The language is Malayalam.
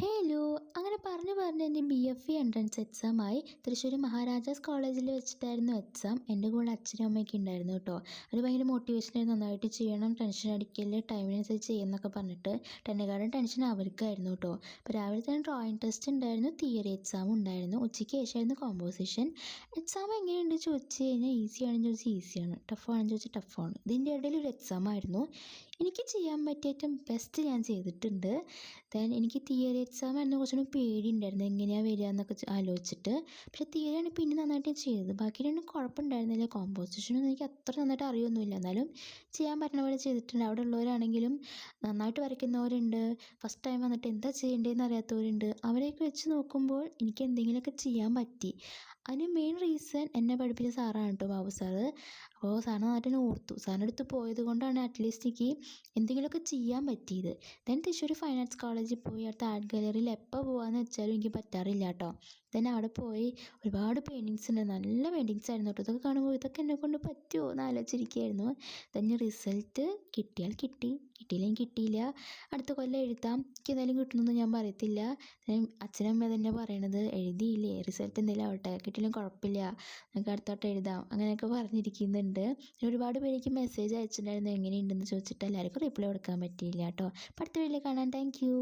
ഹലോ അങ്ങനെ പറഞ്ഞ് എൻ്റെ BFE എൻട്രൻസ് എക്സാമായി തൃശ്ശൂർ മഹാരാജാസ് കോളേജിൽ വെച്ചിട്ടായിരുന്നു എക്സാം. എൻ്റെ കൂടെ അച്ഛനും അമ്മയൊക്കെ ഉണ്ടായിരുന്നു കേട്ടോ. അത് ഭയങ്കര മോട്ടിവേഷനായിരുന്നു, നന്നായിട്ട് ചെയ്യണം, ടെൻഷൻ അടിക്കല്, ടൈമിനനുസരിച്ച് ചെയ്യുന്നൊക്കെ പറഞ്ഞിട്ട്. എന്നെക്കാളും ടെൻഷൻ അവർക്കായിരുന്നു കേട്ടോ. അപ്പോൾ രാവിലെ തന്നെ ഡ്രോയിങ് ടെസ്റ്റ് ഉണ്ടായിരുന്നു, തിയറി എക്സാമും ഉണ്ടായിരുന്നു. ഉച്ചയ്ക്ക് ശേഷമായിരുന്നു കോമ്പോസിഷൻ. എക്സാം എങ്ങനെയുണ്ട് ചോദിച്ചു കഴിഞ്ഞാൽ ഈസിയാണെന്ന് ചോദിച്ചാൽ ഈസിയാണ്, ടഫാണെന്ന് ചോദിച്ചാൽ ടഫാണ്. ഇതിൻ്റെ ഇടയിൽ ഒരു എക്സാം ആയിരുന്നു. എനിക്ക് ചെയ്യാൻ പറ്റിയ ഏറ്റവും ബെസ്റ്റ് ഞാൻ ചെയ്തിട്ടുണ്ട്. എനിക്ക് തിയറി എക്സാം ആയിരുന്നു കുറച്ചുകൂടി പേടിയുണ്ടായിരുന്നു, എങ്ങനെയാണ് വരിക എന്നൊക്കെ ആലോചിച്ചിട്ട്. പക്ഷേ തിയറിയാണ് പിന്നെ നന്നായിട്ട് ചെയ്തത്. ബാക്കി രണ്ടും കുഴപ്പമുണ്ടായിരുന്നില്ല. കോമ്പോസിഷനൊന്നും എനിക്ക് അത്ര നന്നായിട്ട് അറിയൊന്നുമില്ല, എന്നാലും ചെയ്യാൻ പറ്റുന്ന പോലെ ചെയ്തിട്ടുണ്ട്. അവിടെ ഉള്ളവരാണെങ്കിലും നന്നായിട്ട് വരയ്ക്കുന്നവരുണ്ട്, ഫസ്റ്റ് ടൈം വന്നിട്ട് എന്താ ചെയ്യേണ്ടതെന്ന് അറിയാത്തവരുണ്ട്. അവരെയൊക്കെ വെച്ച് നോക്കുമ്പോൾ എനിക്ക് എന്തെങ്കിലുമൊക്കെ ചെയ്യാൻ പറ്റി. അതിന് മെയിൻ റീസൺ എന്നെ പഠിപ്പിച്ച സാറാണ് കേട്ടോ, ബാബു സാറ്. അപ്പോൾ സാറിന് നന്നായിട്ട് തന്നെ ഓർത്തു. സാറിൻ്റെ അടുത്ത് പോയത് കൊണ്ടാണ് അറ്റ്ലീസ്റ്റ് എനിക്ക് എന്തെങ്കിലുമൊക്കെ ചെയ്യാൻ പറ്റിയത്. തൃശ്ശൂർ ഫൈൻ ആർട്സ് കോളേജിൽ പോയി അടുത്ത ആർട്ട് ഗാലറിയിൽ എപ്പോൾ പോകാമെന്ന് വെച്ചാലും എനിക്ക് പറ്റാറില്ല കേട്ടോ. അവിടെ പോയി ഒരുപാട് പെയിൻറ്റിങ്സ് ഉണ്ട്, നല്ല പെയിൻറ്റിങ്സ് ആയിരുന്നു കേട്ടോ. ഇതൊക്കെ കാണുമ്പോൾ ഇതൊക്കെ എന്നെക്കൊണ്ട് പറ്റുമോ എന്ന് ആലോചിച്ചിരിക്കുകയായിരുന്നു. റിസൾട്ട് കിട്ടിയാൽ കിട്ടി, കിട്ടിയില്ലെങ്കിൽ കിട്ടിയില്ല. അടുത്ത കൊല്ലം എഴുതാം, എനിക്ക് എന്തായാലും കിട്ടണമെന്ന് ഞാൻ പറയത്തില്ല. അച്ഛനമ്മ തന്നെ പറയണത്, എഴുതിയില്ലേ റിസൾട്ട് എന്തെങ്കിലും ആവട്ടെ, കിട്ടിയില്ലെങ്കിൽ കുഴപ്പമില്ല, നമുക്ക് അടുത്തോട്ട് എഴുതാം, അങ്ങനെയൊക്കെ പറഞ്ഞിരിക്കുന്നുണ്ട്. ഒരുപാട് പേർക്ക് മെസ്സേജ് അയച്ചിട്ടുണ്ടായിരുന്നു എങ്ങനെയുണ്ടെന്ന് ചോദിച്ചിട്ട്. എല്ലാവർക്കും റിപ്ലൈ കൊടുക്കാൻ പറ്റിയില്ല കേട്ടോ. അടുത്ത വീഡിയോയിൽ കാണാം. Thank you.